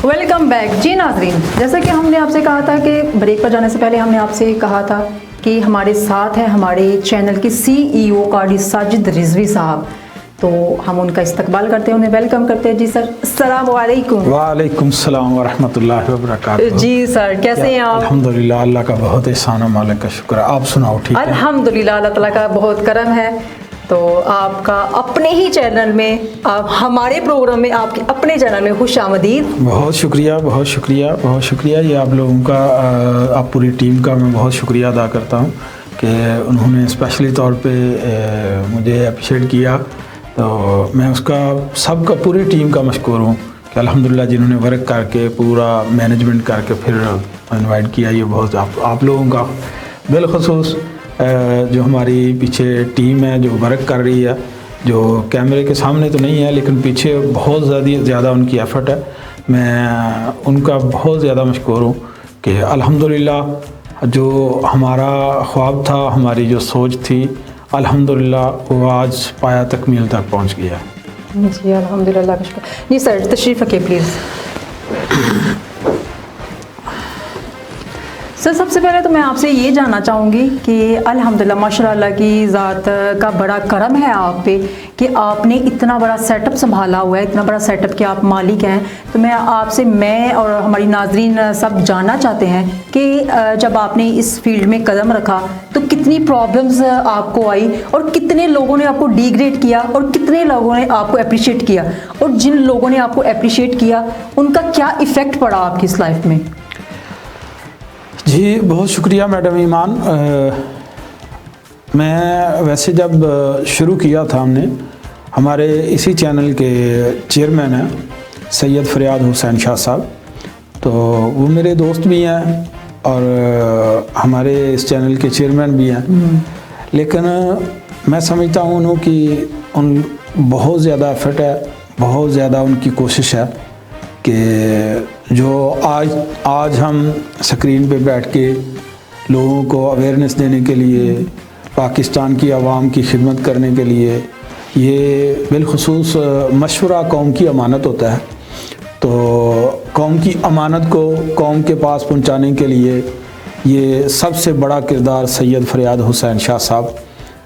Welcome back जी नाज़रीन। जैसा कि हमने आपसे कहा था कि ब्रेक पर जाने से पहले हमने आपसे कहा था कि हमारे साथ हैं हमारे चैनल के CEO कारी साजिद रिजवी साहब। तो हम उनका इस्तकबाल करते हैं, उन्हें वेलकम करते हैं। जी सर, अस्सलाम वालेकुम। वालेकुम सलाम व रहमतुल्लाहि व बरकातुहू। जी सर, कैसे हैं आप? अल्हम्दुलिल्लाह, अल्लाह का बहुत एहसान है, मालिक का शुक्र है। आप सुनाओ? ठीक है अल्हम्दुलिल्लाह, अल्लाह ताला का बहुत करम है। तो आपका अपने ही चैनल में, आप हमारे प्रोग्राम में, आपके अपने चैनल में खुश आमदीद। बहुत शुक्रिया, बहुत शुक्रिया, बहुत शुक्रिया। ये आप लोगों का, आप पूरी टीम का मैं बहुत शुक्रिया अदा करता हूँ कि उन्होंने स्पेशली तौर पे मुझे अप्रिशिएट किया। तो मैं उसका सबका पूरी टीम का मशकूर हूँ कि अल्हम्दुलिल्लाह जिन्होंने वर्क करके पूरा मैनेजमेंट करके फिर इनवाइट किया। ये बहुत आप लोगों का बिलखुसूस जो हमारी पीछे टीम है जो वर्क कर रही है, जो कैमरे के सामने तो नहीं है लेकिन पीछे बहुत ज़्यादा उनकी एफ़र्ट है। मैं उनका बहुत ज़्यादा मशकूर हूँ कि अल्हम्दुलिल्लाह जो हमारा ख्वाब था, हमारी जो सोच थी, अल्हम्दुलिल्लाह वो आज पाया तकमील तक पहुँच गया। जी अल्हम्दुलिल्लाह का शुक्र। जी सर, तशरीफ़ रखिए प्लीज़। सर, सबसे पहले तो मैं आपसे ये जानना चाहूँगी कि अल्हम्दुलिल्लाह माशाअल्लाह की ज़ात का बड़ा करम है आप पे कि आपने इतना बड़ा सेटअप संभाला हुआ है, इतना बड़ा सेटअप के आप मालिक हैं। तो मैं और हमारी नाज़रीन सब जानना चाहते हैं कि जब आपने इस फील्ड में कदम रखा तो कितनी प्रॉब्लम्स आपको आई और कितने लोगों ने आपको डिग्रेड किया और कितने लोगों ने आपको अप्रिशिएट किया, और जिन लोगों ने आपको अप्रिशिएट किया उनका क्या इफ़ेक्ट पड़ा आपकी इस लाइफ में? जी बहुत शुक्रिया मैडम ईमान। मैं वैसे जब शुरू किया था, हमने हमारे इसी चैनल के चेयरमैन हैं सैयद फरियाद हुसैन शाह साहब, तो वो मेरे दोस्त भी हैं और हमारे इस चैनल के चेयरमैन भी हैं। लेकिन मैं समझता हूँ उन्हों की उन बहुत ज़्यादा एफर्ट है, बहुत ज़्यादा उनकी कोशिश है कि जो आज हम स्क्रीन पे बैठ के लोगों को अवेयरनेस देने के लिए, पाकिस्तान की आवाम की खिदमत करने के लिए, ये बिलखुसूस मशवरा कौम की अमानत होता है। तो कौम की अमानत को कौम के पास पहुंचाने के लिए ये सबसे बड़ा किरदार सैयद फरियाद हुसैन शाह साहब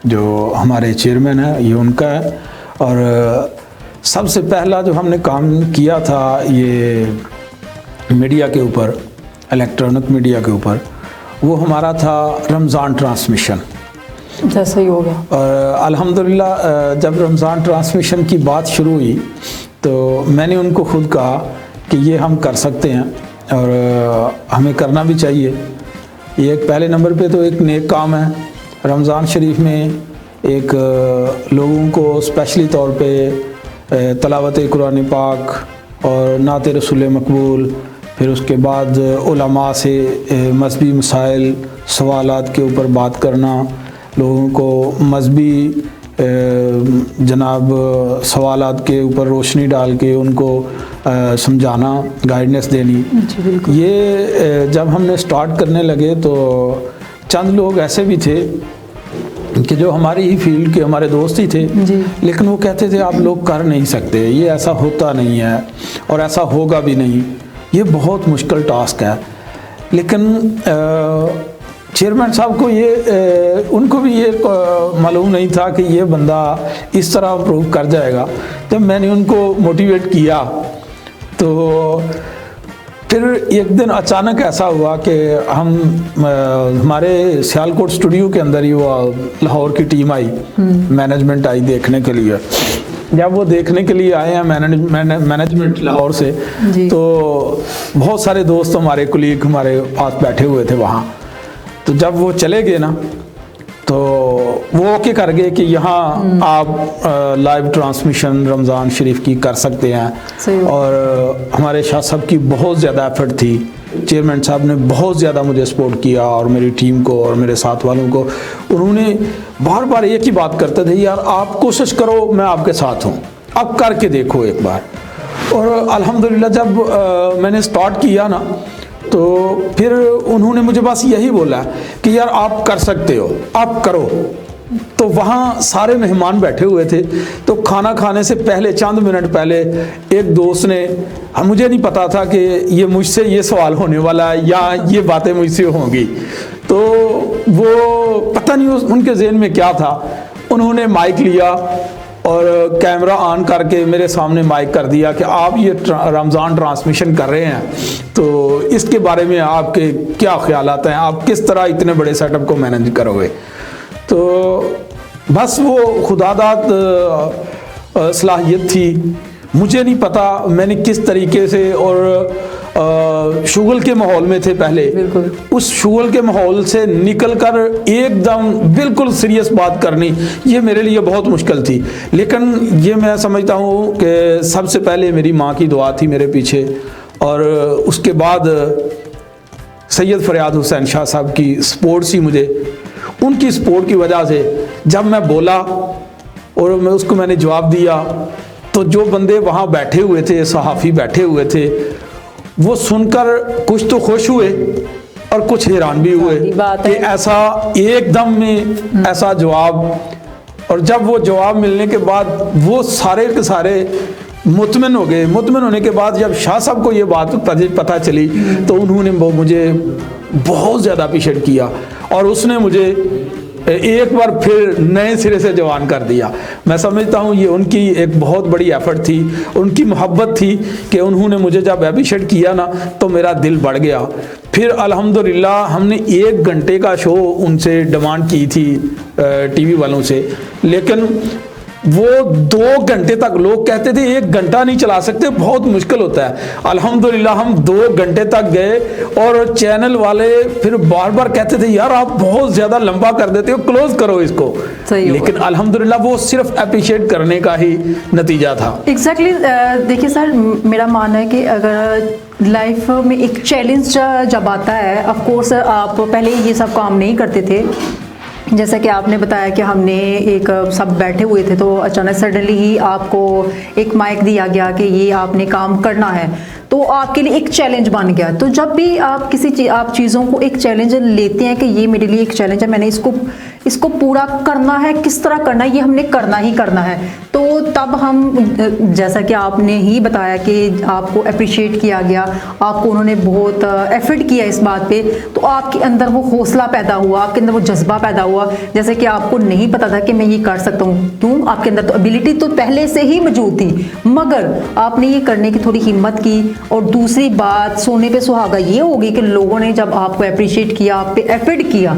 जो हमारे चेयरमैन हैं, ये उनका है। और सबसे पहला जो हमने काम किया था ये मीडिया के ऊपर, इलेक्ट्रॉनिक मीडिया के ऊपर, वो हमारा था रमज़ान ट्रांसमिशन। जैसे ही हो गया, और अल्हम्दुलिल्लाह जब रमज़ान ट्रांसमिशन की बात शुरू हुई तो मैंने उनको खुद कहा कि ये हम कर सकते हैं और हमें करना भी चाहिए। ये एक पहले नंबर पे तो एक नेक काम है। रमज़ान शरीफ में एक लोगों को स्पेशली तौर पे तलावत कुरान पाक और नात रसूल मकबूल, फिर उसके बाद उलमा से मज़हबी मसाइल सवालात के ऊपर बात करना, लोगों को मज़हबी जनाब सवालात के ऊपर रोशनी डाल के उनको समझाना, गाइडेंस देनी। ये जब हमने स्टार्ट करने लगे तो चंद लोग ऐसे भी थे कि जो हमारी ही फील्ड के हमारे दोस्त ही थे, लेकिन वो कहते थे आप लोग कर नहीं सकते, ये ऐसा होता नहीं है और ऐसा होगा भी नहीं, ये बहुत मुश्किल टास्क है। लेकिन चेयरमैन साहब को ये उनको भी ये मालूम नहीं था कि ये बंदा इस तरह प्रूव कर जाएगा। जब मैंने उनको मोटिवेट किया तो फिर एक दिन अचानक ऐसा हुआ कि हम हमारे सियालकोट स्टूडियो के अंदर ही वो लाहौर की टीम आई, मैनेजमेंट आई देखने के लिए। जब वो देखने के लिए आए हैं मैनेजमेंट लाहौर से, तो बहुत सारे दोस्त हमारे कुलीग हमारे पास बैठे हुए थे वहाँ। तो जब वो चले गए ना तो वो ओके कर गए कि यहाँ आप लाइव ट्रांसमिशन रमज़ान शरीफ की कर सकते हैं। और हमारे शाह साहब की बहुत ज़्यादा एफर्ट थी, चेयरमैन साहब ने बहुत ज़्यादा मुझे सपोर्ट किया और मेरी टीम को और मेरे साथ वालों को। उन्होंने बार बार एक ही बात करते थे, यार आप कोशिश करो, मैं आपके साथ हूँ, अब करके देखो एक बार। और अल्हम्दुलिल्लाह जब मैंने स्टार्ट किया ना तो फिर उन्होंने मुझे बस यही बोला कि यार आप कर सकते हो, आप करो। तो वहाँ सारे मेहमान बैठे हुए थे। तो खाना खाने से पहले चंद मिनट पहले एक दोस्त ने, मुझे नहीं पता था कि ये मुझसे ये सवाल होने वाला है या ये बातें मुझसे होंगी, तो वो पता नहीं उनके ज़हन में क्या था, उन्होंने माइक लिया और कैमरा ऑन करके मेरे सामने माइक कर दिया कि आप ये रमज़ान ट्रांसमिशन कर रहे हैं, तो इसके बारे में आपके क्या ख्यालात हैं, आप किस तरह इतने बड़े सेटअप को मैनेज करोगे। तो बस वो खुदादाद सलाहियत थी, मुझे नहीं पता मैंने किस तरीके से, और शुगल के माहौल में थे पहले, उस शुगल के माहौल से निकलकर एकदम बिल्कुल सीरियस बात करनी, ये मेरे लिए बहुत मुश्किल थी। लेकिन ये मैं समझता हूँ कि सबसे पहले मेरी माँ की दुआ थी मेरे पीछे, और उसके बाद सैयद फरियाद हुसैन शाह साहब की सपोर्ट सी मुझे। उनकी सपोर्ट की वजह से जब मैं बोला और मैंने जवाब दिया, तो जो बंदे वहाँ बैठे हुए थे, सहाफ़ी बैठे हुए थे, वो सुनकर कुछ तो खुश हुए और कुछ हैरान भी हुए कि ऐसा एकदम में ऐसा जवाब। और जब वो जवाब मिलने के बाद वो सारे के सारे मुतमिन हो गए। मुतमिन होने के बाद जब शाह साहब को ये बात पता चली, तो उन्होंने मुझे बहुत ज़्यादा अप्रिशिएट किया और उसने मुझे एक बार फिर नए सिरे से जवान कर दिया। मैं समझता हूँ ये उनकी एक बहुत बड़ी एफर्ट थी, उनकी मोहब्बत थी कि उन्होंने मुझे जब अप्रिशिएट किया ना, तो मेरा दिल बढ़ गया। फिर अल्हम्दुलिल्लाह हमने 1 घंटे का शो उनसे डिमांड की थी टीवी वालों से, लेकिन वो 2 घंटे तक, लोग कहते थे 1 घंटा नहीं चला सकते, बहुत मुश्किल होता है। अल्हम्दुलिल्लाह हम 2 घंटे तक गए और चैनल वाले फिर बार बार कहते थे यार आप बहुत ज़्यादा लंबा कर देते हो, क्लोज करो इसको। लेकिन अल्हम्दुलिल्लाह वो सिर्फ अप्रिशिएट करने का ही नतीजा था। एग्जैक्टली देखिए सर, मेरा मानना है कि अगर लाइफ में एक चैलेंज जब आता है, ऑफ कोर्स आप पहले ये सब काम नहीं करते थे, जैसा कि आपने बताया कि हमने एक सब बैठे हुए थे, तो अचानक सडनली ही आपको एक माइक दिया गया कि ये आपने काम करना है, तो आपके लिए एक चैलेंज बन गया। तो जब भी आप आप चीज़ों को एक चैलेंज लेते हैं कि ये मेरे लिए एक चैलेंज है, मैंने इसको पूरा करना है, किस तरह करना है, ये हमने करना ही करना है, तो तब हम, जैसा कि आपने ही बताया कि आपको अप्रिशिएट किया गया, आपको उन्होंने बहुत एफर्ट किया इस बात पे, तो आपके अंदर वो हौसला पैदा हुआ, आपके अंदर वो जज्बा पैदा हुआ, जैसे कि आपको नहीं पता था कि मैं ये कर सकता हूँ। क्यों? आपके अंदर तो एबिलिटी तो पहले से ही मौजूद थी, मगर आपने ये करने की थोड़ी हिम्मत की। और दूसरी बात, सोने पे सुहागा ये होगी कि लोगों ने जब आपको अप्रिशिएट किया, आप पे एफर्ट किया,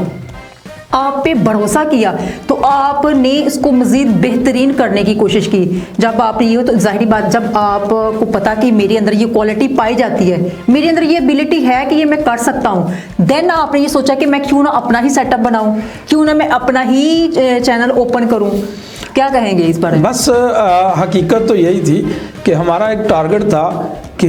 आप पे भरोसा किया, तो आपने इसको मजीद बेहतरीन करने की कोशिश की। जब आपने ये, तो जाहिर बात, जब आपको पता कि मेरे अंदर ये क्वालिटी पाई जाती है, मेरे अंदर ये एबिलिटी है कि ये मैं कर सकता हूँ, देन आपने ये सोचा कि मैं क्यों ना अपना ही सेटअप बनाऊं, क्यों ना मैं अपना ही चैनल ओपन करूं। क्या कहेंगे इस बारे में? बस हकीकत तो यही थी कि हमारा एक टारगेट था कि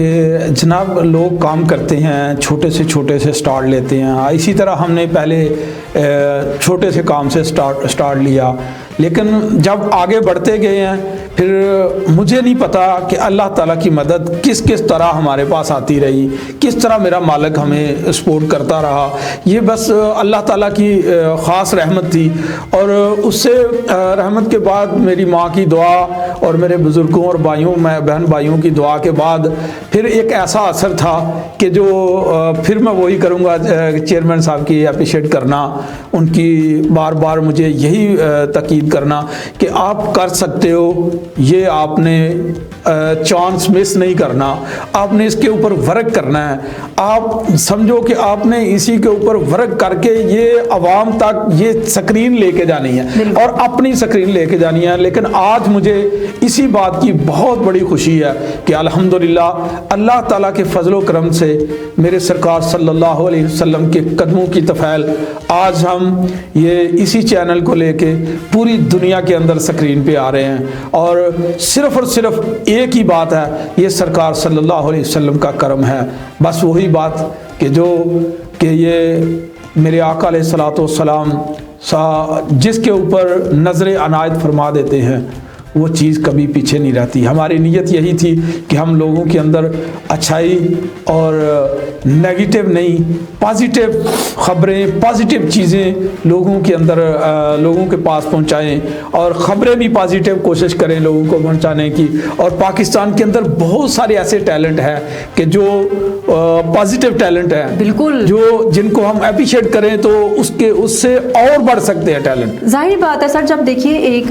जनाब लोग काम करते हैं, छोटे से स्टार्ट लेते हैं। इसी तरह हमने पहले छोटे से काम से स्टार्ट लिया, लेकिन जब आगे बढ़ते गए हैं, फिर मुझे नहीं पता कि अल्लाह ताला की मदद किस किस तरह हमारे पास आती रही, किस तरह मेरा मालिक हमें सपोर्ट करता रहा। ये बस अल्लाह ताला की ख़ास रहमत थी। और उससे रहमत के बाद मेरी माँ की दुआ और मेरे बुज़ुर्गों और बहन भाइयों की दुआ के बाद फिर एक ऐसा असर था कि जो फिर मैं वही करूँगा, चेयरमैन साहब की अप्रिशिएट करना, उनकी बार बार मुझे यही ताकीद करना कि आप कर सकते हो, ये आपने चांस मिस नहीं करना, आपने इसके ऊपर वर्क करना है। आप समझो कि आपने इसी के ऊपर वर्क करके ये आवाम तक ये स्क्रीन लेके जानी है और अपनी स्क्रीन लेके जानी है। लेकिन आज मुझे इसी बात की बहुत बड़ी खुशी है कि अल्हम्दुलिल्लाह अल्लाह ताला के फजलो करम से मेरे सरकार सल्लल्लाहु अलैहि वसल्लम के कदमों की तफैल आज हम ये इसी चैनल को लेके पूरी दुनिया के अंदर स्क्रीन पे आ रहे हैं। और सिर्फ एक ही बात है, ये सरकार सल्लल्लाहु अलैहि वसल्लम का करम है। बस वही बात कि ये मेरे आका अलैहिस्सलातु वस्सलाम जिसके ऊपर नज़र अनायत फरमा देते हैं, वो चीज़ कभी पीछे नहीं रहती। हमारी नीयत यही थी कि हम लोगों के अंदर अच्छाई और नेगेटिव नहीं, पॉजिटिव ख़बरें, पॉजिटिव चीज़ें लोगों के अंदर लोगों के पास पहुंचाएं, और ख़बरें भी पॉजिटिव कोशिश करें लोगों को पहुंचाने की। और पाकिस्तान के अंदर बहुत सारे ऐसे टैलेंट हैं कि जो पॉजिटिव टैलेंट है, बिल्कुल, जो जिनको हम अप्रिशिएट करें तो उससे और बढ़ सकते हैं टैलेंट। जाहिर बात है सर, जब देखिए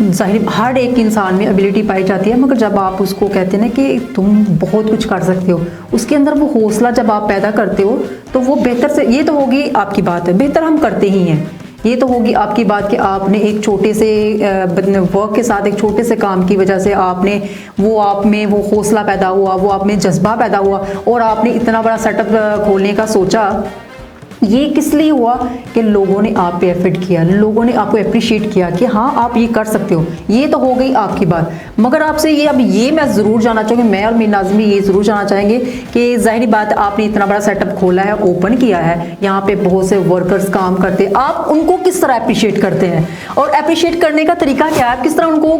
जाहिर हर एक इंसान में एबिलिटी पाई जाती है, मगर जब आप उसको कहते हैं ना कि तुम बहुत कुछ कर सकते हो, उसके अंदर वो हौसला जब आप पैदा करते हो तो वो बेहतर से, ये तो होगी आपकी बात है, बेहतर हम करते ही हैं, ये तो होगी आपकी बात कि आपने एक छोटे से वर्क के साथ, एक छोटे से काम की वजह से आपने वो आप में वो हौसला पैदा हुआ, वो आप में जज्बा पैदा हुआ और आपने इतना बड़ा सेटअप खोलने का सोचा। ये किस लिए हुआ कि लोगों ने आप पे एफर्ट किया, लोगों ने आपको अप्रिशिएट किया कि हाँ आप ये कर सकते हो। ये तो हो गई आपकी बात, मगर आपसे ये अब ये मैं ज़रूर जानना चाहूँगी, मैं और मेरी नाज़िम ये ज़रूर जानना चाहेंगे कि जाहिर बात आपने इतना बड़ा सेटअप खोला है, ओपन किया है, यहाँ पे बहुत से वर्कर्स काम करते हैं, आप उनको किस तरह अप्रिशिएट करते हैं और अप्रिशिएट करने का तरीका क्या है? किस तरह उनको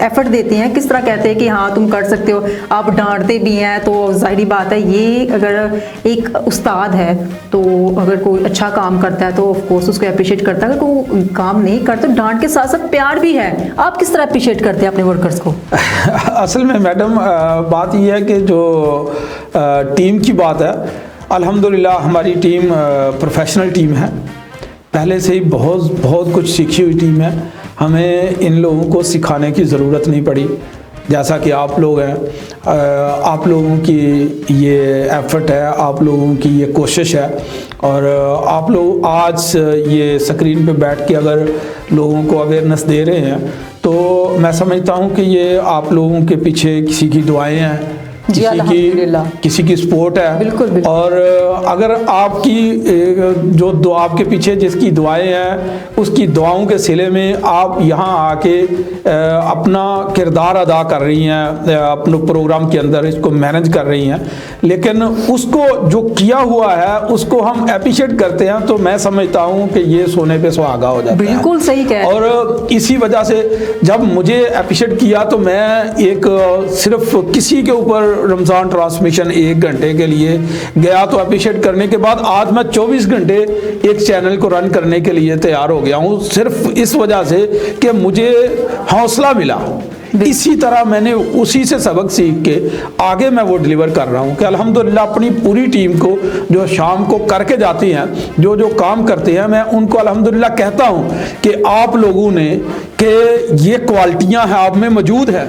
एफर्ट देते हैं, किस तरह कहते हैं कि हाँ तुम कर सकते हो? आप डांटते भी हैं तो जाहिर बात है, ये अगर एक उस्ताद है तो अगर कोई अच्छा काम करता है तो ऑफ कोर्स उसको अप्रिशिएट करता है, अगर कोई काम नहीं करता डांट के साथ साथ प्यार भी है। आप किस तरह अप्रिशिएट करते हैं अपने वर्कर्स को? असल में मैडम बात यह है कि जो टीम की बात है, अल्हम्दुलिल्लाह हमारी टीम प्रोफेशनल टीम है, पहले से ही बहुत कुछ सीखी हुई टीम है। हमें इन लोगों को सिखाने की ज़रूरत नहीं पड़ी, जैसा कि आप लोग हैं, आप लोगों की ये एफर्ट है, आप लोगों की ये कोशिश है, और आप लोग आज ये स्क्रीन पे बैठ के अगर लोगों को अवेयरनेस दे रहे हैं तो मैं समझता हूँ कि ये आप लोगों के पीछे किसी की दुआएं हैं, किसी की सपोर्ट है। बिल्कुल, बिल्कुल। और अगर आपकी जो आपके पीछे जिसकी दुआएं हैं, उसकी दुआओं के सिले में आप यहाँ आके अपना किरदार अदा कर रही हैं, अपने प्रोग्राम के अंदर इसको मैनेज कर रही हैं, लेकिन उसको जो किया हुआ है उसको हम अप्रिशिएट करते हैं, तो मैं समझता हूँ कि ये सोने पे सुहागा हो जाता है। बिल्कुल सही कह रहे हैं। और इसी वजह से जब मुझे अप्रिशिएट किया तो मैं एक सिर्फ किसी के ऊपर रमज़ान ट्रांसमिशन 1 घंटे के लिए गया, तो अप्रिशिएट करने के बाद आज मैं 24 घंटे एक चैनल को रन करने के लिए तैयार हो गया हूँ, सिर्फ इस वजह से कि मुझे हौसला मिला। इसी तरह मैंने उसी से सबक सीख के आगे मैं वो डिलीवर कर रहा हूँ कि अल्हम्दुलिल्लाह अपनी पूरी टीम को जो शाम को करके जाती हैं, जो जो काम करते हैं, मैं उनको अल्हम्दुलिल्लाह कहता हूँ कि आप लोगों ने कि ये क्वालिटियाँ हैं आप में मौजूद है,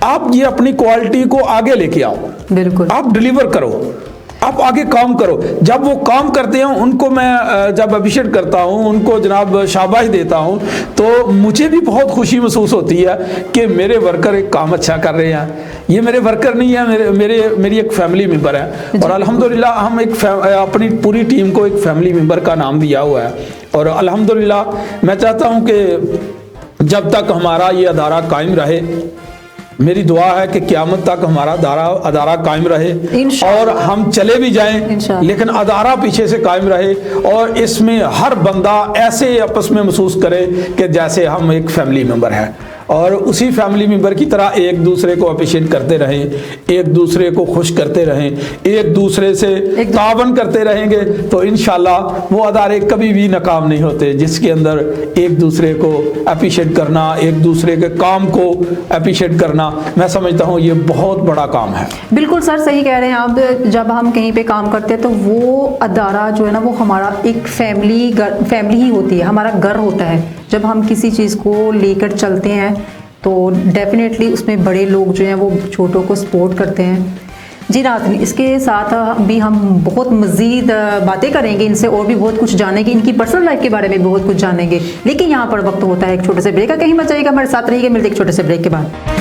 आप ये अपनी क्वालिटी को आगे लेके आओ, बिल्कुल आप डिलीवर करो, आप आगे काम करो। जब वो काम करते हैं उनको मैं जब अप्रिशिएट करता हूँ, उनको जनाब शाबाश देता हूँ, तो मुझे भी बहुत खुशी महसूस होती है कि मेरे वर्कर एक काम अच्छा कर रहे हैं। ये मेरे वर्कर नहीं है, मेरी एक फैमिली मेंबर है, और अल्हम्दुलिल्लाह हम अपनी पूरी टीम को एक फैमिली मेंबर का नाम दिया हुआ है। और अल्हम्दुलिल्लाह मैं चाहता हूँ कि जब तक हमारा ये अदारा कायम रहे, मेरी दुआ है कि क़यामत तक हमारा अदारा कायम रहे और हम चले भी जाएं, लेकिन अदारा पीछे से कायम रहे, और इसमें हर बंदा ऐसे आपस में महसूस करे कि जैसे हम एक फैमिली मेंबर हैं, और उसी फैमिली मेंबर की तरह एक दूसरे को अप्रिशिएट करते रहें, एक दूसरे को खुश करते रहें, एक दूसरे से तावन करते रहेंगे, तो इंशाल्लाह वो अदारे कभी भी नाकाम नहीं होते, जिसके अंदर एक दूसरे को अप्रिशिएट करना, एक दूसरे के काम को अप्रिशिएट करना, मैं समझता हूँ ये बहुत बड़ा काम है। बिल्कुल सर सही कह रहे हैं आप। जब हम कहीं पे काम करते हैं तो वो अदारा जो है ना, वो हमारा एक फैमिली ही होती है, हमारा घर होता है। जब हम किसी चीज़ को लेकर चलते हैं तो डेफिनेटली उसमें बड़े लोग जो हैं वो छोटों को सपोर्ट करते हैं। जी नाज़रीन, इसके साथ भी हम बहुत मज़ीद बातें करेंगे इनसे, और भी बहुत कुछ जानेंगे, इनकी पर्सनल लाइफ के बारे में बहुत कुछ जानेंगे, लेकिन यहाँ पर वक्त होता है एक छोटे से ब्रेक का। कहीं मत जाइएगा, हमारे साथ रहिएगा, मिलते एक छोटे से ब्रेक के बाद।